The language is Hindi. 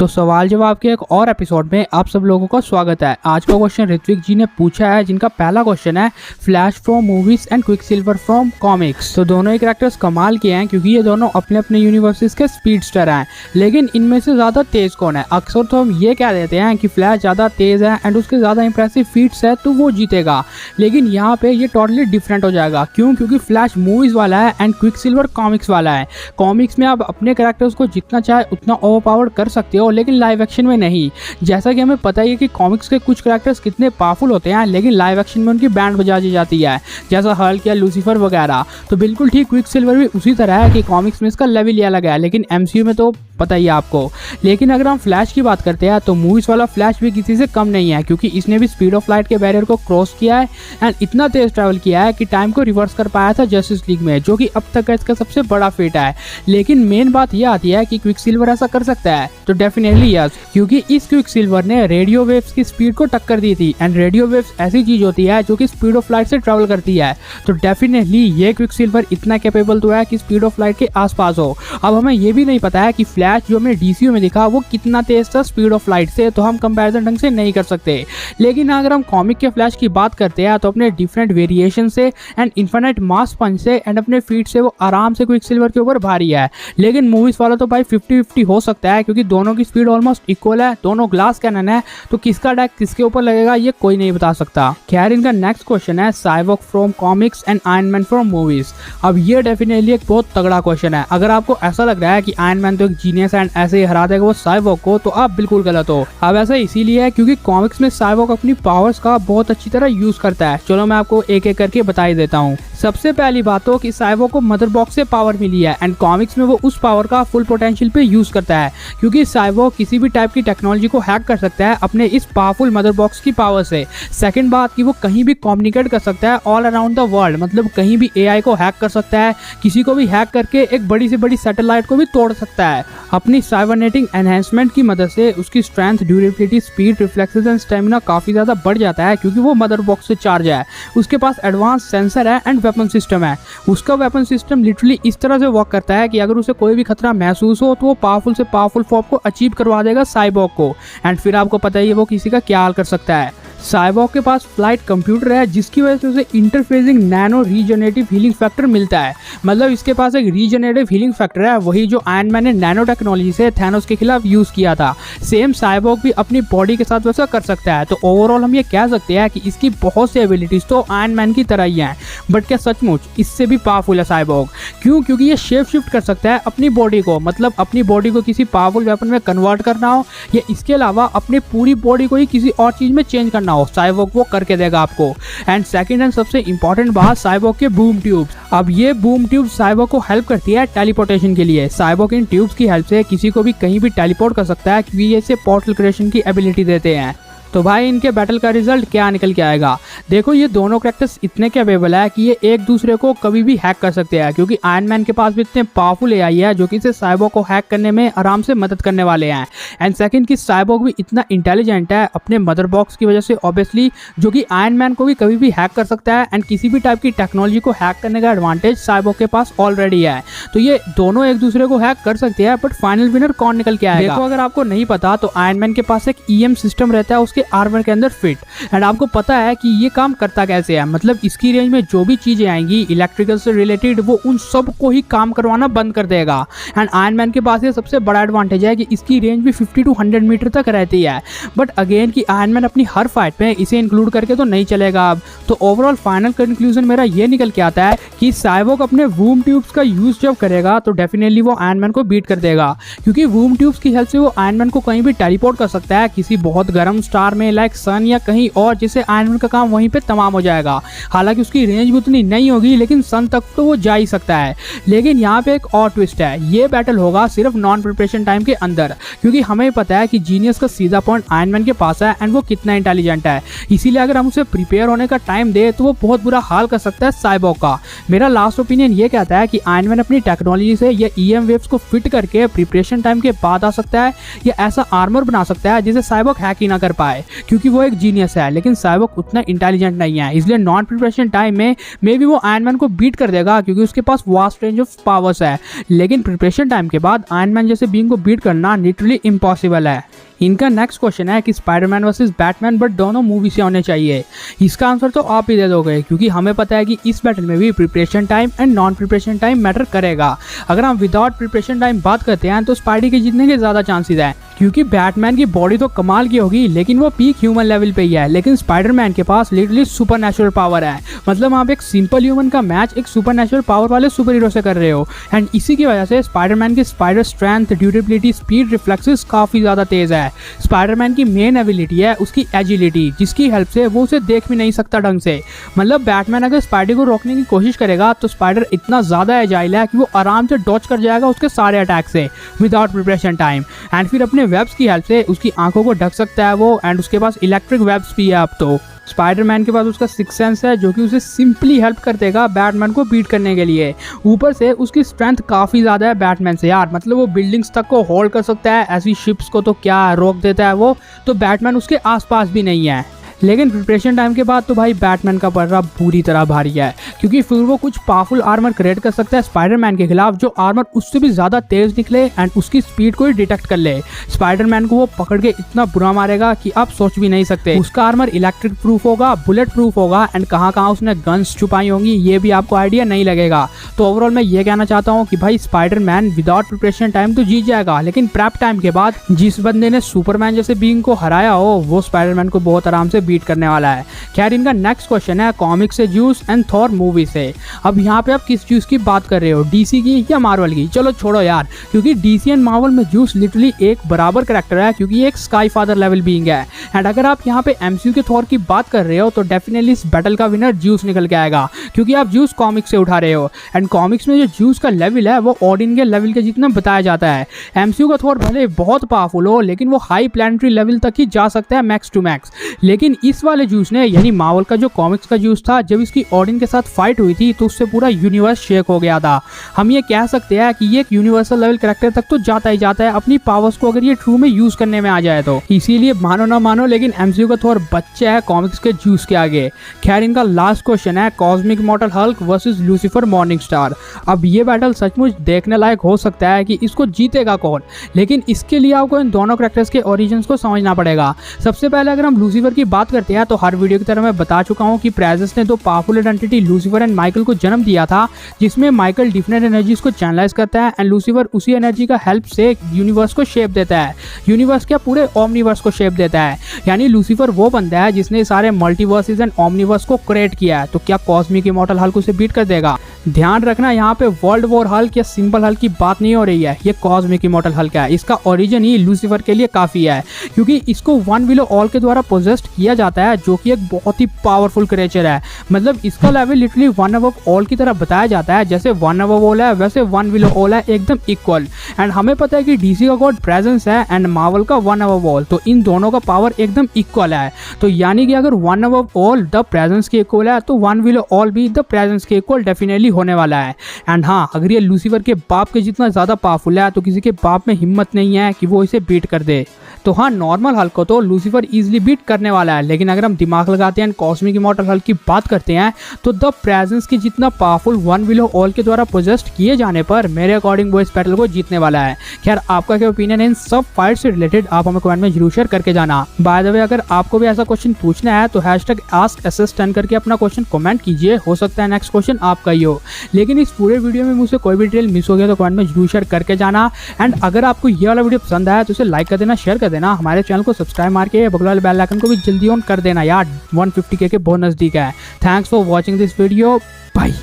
तो सवाल जवाब के एक और एपिसोड में आप सब लोगों का स्वागत है। आज का क्वेश्चन ऋत्विक जी ने पूछा है, जिनका पहला क्वेश्चन है flash from movies and Quicksilver from comics. तो दोनों ही कैरेक्टर्स कमाल के हैं क्योंकि ये दोनों अपने अपने यूनिवर्सेस के स्पीडस्टर हैं, लेकिन इनमें से ज्यादा तेज कौन है? अक्सर तो हम ये कह देते हैं कि फ्लैश ज्यादा तेज है एंड उसके ज्यादा इंप्रेसिव फीट्स है तो वो जीतेगा, लेकिन यहाँ पे ये टोटली डिफरेंट हो जाएगा। क्यों? क्योंकि फ्लैश मूवीज वाला है एंड क्विकसिल्वर कॉमिक्स वाला है। कॉमिक्स में आप अपने कैरेक्टर्स को जितना चाहे उतना ओवरपावर्ड कर सकते हो, लेकिन लाइव एक्शन में नहीं। जैसा कि हमें पता ही है कि कॉमिक्स के कुछ कैरेक्टर्स कितने पावरफुल होते हैं, लेकिन लाइव एक्शन में उनकी बैंड बजा दी जाती है, जैसा हल्क या लूसीफर वगैरह। तो बिल्कुल ठीक क्विकसिल्वर भी उसी तरह है कि कॉमिक्स में इसका लेवल ही अलग है, लेकिन एमसीयू में तो पता ही है आपको। लेकिन अगर हम फ्लैश की बात करते हैं तो मूवीज वाला फ्लैश भी किसी से कम नहीं है, क्योंकि इसने भी स्पीड ऑफ लाइट के बैरियर को क्रॉस किया है एंड इतना तेज ट्रैवल किया है कि टाइम को रिवर्स कर पाया था जस्टिस लीग में, जो कि अब तक का इसका सबसे बड़ा फेट है। लेकिन मेन बात यह आती है कि क्विकसिल्वर ऐसा कर सकता है, तो डेफिनेटली यस, क्योंकि इस क्विकसिल्वर ने रेडियो वेव्स की स्पीड को टक्कर दी थी एंड रेडियो वेव्स ऐसी चीज होती है जो कि स्पीड ऑफ लाइट से ट्रैवल करती है। तो डेफिनेटली ये क्विकसिल्वर इतना कैपेबल तो है कि स्पीड ऑफ लाइट के आसपास हो। अब हमें ये भी नहीं पता है कि फ्लैश जो हमें डीसीयू में दिखा वो कितना तेज था स्पीड ऑफ लाइट से, तो हम कंपैरिजन ढंग से नहीं कर सकते। लेकिन अगर हम कॉमिक के फ्लैश की बात करते हैं तो अपने डिफरेंट वेरिएशन से एंड इन्फिनिट मास पंच से एंड अपने फीट से वो आराम से क्विकसिल्वर के ऊपर भारी है। लेकिन मूवीज वाला तो भाई 50-50 हो सकता है, क्योंकि दोनों की स्पीड ऑलमोस्ट इक्वल है, दोनों ग्लास कैनन है, तो किसका अटैक किसके ऊपर लगेगा ये कोई नहीं बता सकता। खैर, इनका नेक्स्ट क्वेश्चन है cyborg from comics and iron man from movies. अब ये डेफिनेटली एक बहुत तगड़ा क्वेश्चन है। अगर आपको ऐसा लग रहा है कि आयरन मैन तो एक जीनियस एंड ऐसे ही हरा देगा वो साइबॉर्ग को, तो आप बिल्कुल गलत हो। अब ऐसा इसीलिए है क्योंकि कॉमिक्स में साइबॉर्ग अपनी पावर्स का बहुत अच्छी तरह यूज करता है। चलो मैं आपको एक एक करके बता ही देता हूँ। सबसे पहली बात तो कि साइबॉर्ग को मदर बॉक्स से पावर मिली है एंड कॉमिक्स में वो उस पावर का फुल पोटेंशियल पे यूज करता है, क्योंकि साइबॉर्ग किसी भी टाइप की टेक्नोलॉजी को हैक कर सकता है अपने इस पावरफुल मदर बॉक्स की पावर से। सेकंड बात कि वो कहीं भी कम्युनिकेट कर सकता है ऑल अराउंड द वर्ल्ड, मतलब कहीं भी एआई को हैक कर सकता है, किसी को भी हैक करके एक बड़ी से बड़ी सैटेलाइट को भी तोड़ सकता है। अपनी साइबरनेटिक एनहेंसमेंट की मदद से उसकी strength, durability, speed, reflexes and stamina काफी ज्यादा बढ़ जाता है, क्योंकि वो मदर बॉक्स से चार्ज है। उसके पास एडवांस सेंसर है एंड वेपन सिस्टम है। उसका वेपन सिस्टम लिटरली इस तरह से वर्क करता है कि अगर उसे कोई भी खतरा महसूस हो तो वो पावरफुल से पावरफुल फॉर्म को अचीव करवा देगा साइबॉर्ग को, एंड फिर आपको पता ही है वो किसी का क्या हाल कर सकता है। साइबॉर्ग के पास फ्लाइट कंप्यूटर है, जिसकी वजह से उसे interfacing nano regenerative healing factor मिलता है। मतलब इसके पास एक रीजनरेटिव हीलिंग फैक्टर है, वही जो आयरन मैन ने नैनो टेक्नोलॉजी से थैनोस के खिलाफ यूज किया था। सेम साइबॉर्ग भी अपनी बॉडी के साथ वैसा कर सकता है। तो ओवरऑल हम ये कह सकते हैं कि इसकी बहुत सी एबिलिटीज तो आयरन मैन की तरह ही हैं, बट क्या सचमुच इससे भी पावरफुल है साइबॉर्ग? क्यों? क्योंकि ये शेप शिफ्ट कर सकता है अपनी बॉडी को, मतलब अपनी बॉडी को किसी पावरफुल वेपन में कन्वर्ट करना हो या इसके अलावा अपनी पूरी बॉडी को ही किसी और चीज में चेंज करना हो, साइबॉर्ग वो करके देगा आपको। एंड सेकंड एंड सबसे इंपॉर्टेंट बात, साइबॉर्ग के बूम ट्यूब्स। अब ये बूम ट्यूब साइबॉर्ग को हेल्प करती है टेलीपोर्टेशन के लिए। साइबॉर्ग इन ट्यूब्स की हेल्प से किसी को भी कहीं भी टेलीपोर्ट कर सकता है, क्योंकि ये इसे पोर्टल क्रिएशन की एबिलिटी देते हैं। तो भाई इनके बैटल का रिजल्ट क्या निकल के आएगा? देखो, ये दोनों कैरेक्टर्स इतने कैपेबल है कि ये एक दूसरे को कभी भी हैक कर सकते हैं, क्योंकि आयरन मैन के पास भी इतने पावरफुल एआई है जो कि इसे साइबॉर्ग को हैक करने में आराम से मदद करने वाले हैं। एंड सेकंड कि साइबॉर्ग भी इतना इंटेलिजेंट है अपने मदर बॉक्स की वजह से ऑब्वियसली, जो कि आयरन मैन को भी कभी भी हैक कर सकता है एंड किसी भी टाइप की टेक्नोलॉजी को हैक करने का एडवांटेज साइबॉर्ग के पास ऑलरेडी है। तो ये दोनों एक दूसरे को हैक कर सकते हैं, बट फाइनल विनर कौन निकल के आएगा? देखो, अगर आपको नहीं पता तो आयरन मैन के पास एक ईएम सिस्टम रहता है उसके आर्मर के अंदर फिट, एंड आपको पता है कि ये काम करता कैसे है। मतलब इसकी रेंज में जो भी चीजें आएंगी इलेक्ट्रिकल से रिलेटेड, वो उन सब को ही काम करवाना बंद कर देगा। एंड आयरन मैन के पास ये सबसे बड़ा एडवांटेज है कि इसकी रेंज भी 50 to 100 मीटर तक रहती है। बट अगेन कि आयरन मैन अपनी हर फाइट में इसे इंक्लूड करके तो नहीं चलेगा अब। तो ओवरऑल फाइनल कंक्लूजन मेरा ये निकल के आता है कि साइबॉर्ग अपने वूम ट्यूब्स का यूज जब करेगा तो डेफिनेटली वो आयरन मैन को बीट कर देगा, क्योंकि वूम ट्यूब्स की हेल्प से वो आयरन मैन को कहीं भी टेलीपोर्ट कर सकता है किसी बहुत गर्म स्टार में, लाइक सन या कहीं और, जिससे आयरन मैन का काम वहीं पे तमाम हो जाएगा। हालांकि उसकी रेंज भी उतनी नहीं होगी, लेकिन सन तक तो वो जा ही सकता है। लेकिन यहाँ पे एक और ट्विस्ट है, ये बैटल होगा सिर्फ नॉन प्रिपरेशन टाइम के अंदर, क्योंकि हमें पता है कि जीनियस का सीधा पॉइंट आयरन मैन के पास है एंड वो कितना इंटेलिजेंट है। इसीलिए अगर हम उसे प्रिपेयर होने का टाइम दे तो वो बहुत बुरा हाल कर सकता है साइबॉर्ग का। मेरा लास्ट ओपिनियन ये कहता है कि आयरन मैन अपनी टेक्नोलॉजी से ये ईएम वेव्स को फिट करके प्रिपरेशन टाइम के बाद आ सकता है, या ऐसा आर्मर बना सकता है जिसे साइबॉर्ग हैक ही ना कर पाए। है क्योंकि वो एक जीनियस है, लेकिन साइबोर्ग उतना इंटेलिजेंट नहीं है, इसलिए नॉन प्रिपरेशन टाइम में मे बी वो आयरन मैन को बीट कर देगा क्योंकि उसके पास वास्ट रेंज ऑफ पावर्स है। लेकिन प्रिपरेशन टाइम के बाद आयरन मैन जैसे बीइंग को बीट करना लिटरली इम्पॉसिबल है। इनका नेक्स्ट क्वेश्चन है कि स्पाइडरमैन वर्सेस बैटमैन बट दोनों मूवी से होने चाहिए। इसका आंसर तो आप ही दे दोगे क्योंकि हमें पता है कि इस बैटल में भी preparation time and non preparation time matter करेगा। अगर हम विदाउट प्रिपरेशन टाइम बात करते हैं तो स्पाइडी के जीतने के ज़्यादा चांसेस हैं क्योंकि बैटमैन की बॉडी तो कमाल की होगी लेकिन वो पीक ह्यूमन लेवल पे ही है, लेकिन स्पाइडरमैन के पास लिटरली सुपरनैचुरल पावर है। मतलब आप एक सिंपल ह्यूमन का मैच एक सुपरनैचुरल पावर वाले सुपर हीरो से कर रहे हो एंड इसी की वजह से स्पाइडरमैन की spider strength, durability, speed, reflexes काफ़ी ज़्यादा तेज़ है। स्पाइडरमैन की मेन एबिलिटी है उसकी एजिलिटी, जिसकी हेल्प से वो उसे देख भी नहीं सकता ढंग से। मतलब बैटमैन अगर स्पाइडर को रोकने की कोशिश करेगा तो स्पाइडर इतना ज़्यादा एजाइल है कि वो आराम से डॉच कर जाएगा उसके सारे अटैक से विदाउट प्रिपरेशन टाइम एंड फिर अपने वेब्स की हेल्प से उसकी आंखों को ढक सकता है वो एंड उसके पास इलेक्ट्रिक वेब्स भी है। अब तो स्पाइडरमैन के पास उसका सिक्स सेंस है जो कि उसे सिंपली हेल्प कर देगा बैटमैन को बीट करने के लिए। ऊपर से उसकी स्ट्रेंथ काफ़ी ज़्यादा है बैटमैन से यार, मतलब वो बिल्डिंग्स तक को होल्ड कर सकता है, ऐसी शिप्स को तो क्या रोक देता है वो, तो बैटमैन उसके आसपास भी नहीं है। लेकिन प्रिपरेशन टाइम के बाद तो भाई बैटमैन का पर्रा पूरी तरह भारी है क्योंकि फिर वो कुछ पावरफुल आर्मर क्रिएट कर सकता है स्पाइडरमैन के खिलाफ जो आर्मर उससे भी ज़्यादा तेज निकले एंड उसकी स्पीड को ही डिटेक्ट कर ले। स्पाइडरमैन को वो पकड़ के इतना बुरा मारेगा कि आप सोच भी नहीं सकते। उसका आर्मर इलेक्ट्रिक प्रूफ होगा, बुलेट प्रूफ होगा एंड कहाँ उसने गन्स छुपाई होंगी ये भी आपको आइडिया नहीं लगेगा। तो ओवरऑल मैं ये कहना चाहता हूँ कि भाई स्पाइडरमैन विदाउट प्रिपरेशन टाइम तो जीत जाएगा, लेकिन प्रेप टाइम के बाद जिस बंदे ने सुपरमैन जैसे बीइंग को हराया हो वो स्पाइडरमैन को बहुत आराम से बीट करने वाला है। खैर इनका नेक्स्ट क्वेश्चन है कॉमिक से ज्यूस एंड थॉर मूवी से। अब यहाँ पे आप किस ज्यूस की बात कर रहे हो, डीसी की या मार्वल की? चलो छोड़ो यार, क्योंकि डीसी एंड मार्वल में ज्यूस लिटरली एक बराबर कैरेक्टर है क्योंकि ये एक स्काई फादर लेवल बीइंग है। एंड अगर आप यहाँ पे एमसीयू के थॉर की बात कर रहे हो तो डेफिनेटली इस बैटल का विनर ज्यूस निकल के आएगा क्योंकि आप ज्यूस कॉमिक्स से उठा रहे हो एंड कॉमिक्स में जो ज्यूस का लेवल है वो ऑडिन के लेवल के जितना बताया जाता है। एमसीयू का थॉर भले बहुत पावरफुल हो लेकिन वो हाई प्लैनेटरी लेवल तक ही जा सकता है मैक्स टू मैक्स, लेकिन इस वाले ज्यूस ने यानी मार्वल का जो कॉमिक्स का ज्यूस था जब इसकी ऑडिन के साथ फाइट हुई थी तो उससे पूरा यूनिवर्स शेक हो गया था। हम ये कह सकते हैं कि ये एक यूनिवर्सल लेवल कैरेक्टर तक तो जाता ही जाता है अपनी पावर्स को अगर ये ट्रू में यूज करने में आ जाए तो। इसीलिए मानो ना मानो लेकिन एमसीयू का थॉर बच्चा है कॉमिक्स के ज्यूस के आगे। खैर इनका लास्ट क्वेश्चन है cosmic immortal Hulk versus Lucifer morning star. अब ये बैटल सचमुच देखने लायक हो सकता है कि इसको जीतेगा कौन, लेकिन इसके लिए आपको इन दोनों कैरेक्टर्स के ओरिजिन्स को समझना पड़ेगा। सबसे पहले अगर हम लूसीफर की बात करते हैं तो हर वीडियो की तरह मैं बता चुका हूं कि प्रेजेंस ने दो powerful entity Lucifer and Michael को जन्म दिया था, जिसमें माइकल डिफरेंट एनर्जीज को चैनलाइज करता है एंड लूसीफर उसी एनर्जी का हेल्प से यूनिवर्स को शेप देता है, यूनिवर्स क्या पूरे ओमनीवर्स को शेप देता है। यानी लूसीफर वो बंदा है जिसने सारे मल्टीवर्सेस एंड ओमनीवर्स को क्रिएट किया है। तो क्या कॉस्मिक इमॉर्टल हल्क उसे बीट कर देगा? ध्यान रखना यहाँ पे वर्ल्ड वॉर हल्क या सिंपल हल्क की बात नहीं हो रही है, ये कॉस्मिक इमॉर्टल हल्क है। इसका ओरिजिन ही लूसीफर के लिए काफी है क्योंकि इसको वन विलो ऑल के द्वारा पोजेस्ड किया जाता है जो कि एक बहुत ही पावरफुल क्रिएचर है। मतलब इसका level literally one above all की तरह बताया जाता है, जैसे वन अबव ऑल है वैसे वन विलो ऑल है, एकदम इक्वल। एंड हमें पता है कि डीसी का गॉड प्रेजेंस है एंड मार्वल का वन अबव ऑल, तो इन दोनों का पावर एकदम इक्वल है। तो यानी कि अगर one above all the presence के इक्वल है तो वन विलो ऑल भी द प्रेजेंस के इक्वल डेफिनेटली होने वाला है। एंड हाँ, अगर ये लूसीफर के बाप के जितना ज्यादा पावरफुल है तो किसी के बाप में हिम्मत नहीं है कि वो इसे बीट कर दे। तो हाँ, नॉर्मल हल्क को तो लूसीफर इजीली बीट करने वाला है, लेकिन अगर हम दिमाग लगाते हैं कॉस्मिक इमॉर्टल हल्क की बात करते हैं तो द प्रेजेंस की जितना पावरफुल वन विलो ऑल के द्वारा पोजेस्ड किए जाने पर मेरे अकॉर्डिंग वो इस बैटल को जीतने वाला है। खैर आपका क्या ओपिनियन है इन सब फाइट से रिलेटेड, आप हमें कमेंट में जरूर शेयर करके जाना। बाय द वे, अगर आपको भी ऐसा क्वेश्चन पूछना है तो #AskSS10 करके अपना क्वेश्चन कमेंट कीजिए, हो सकता है नेक्स्ट क्वेश्चन आपका ही हो। लेकिन इस पूरे वीडियो में मुझसे कोई भी डिटेल मिस हो गया तो कमेंट में जरूर शेयर करके जाना। एंड अगर आपको ये वाला वीडियो पसंद आया तो इसे लाइक कर देना, शेयर कर देना, हमारे चैनल को सब्सक्राइब मार के बगल वाले बेल आइकन को भी जल्दी ऑन कर देना यार, 150K के बहुत नजदीक है। Thanks for watching this video, bye.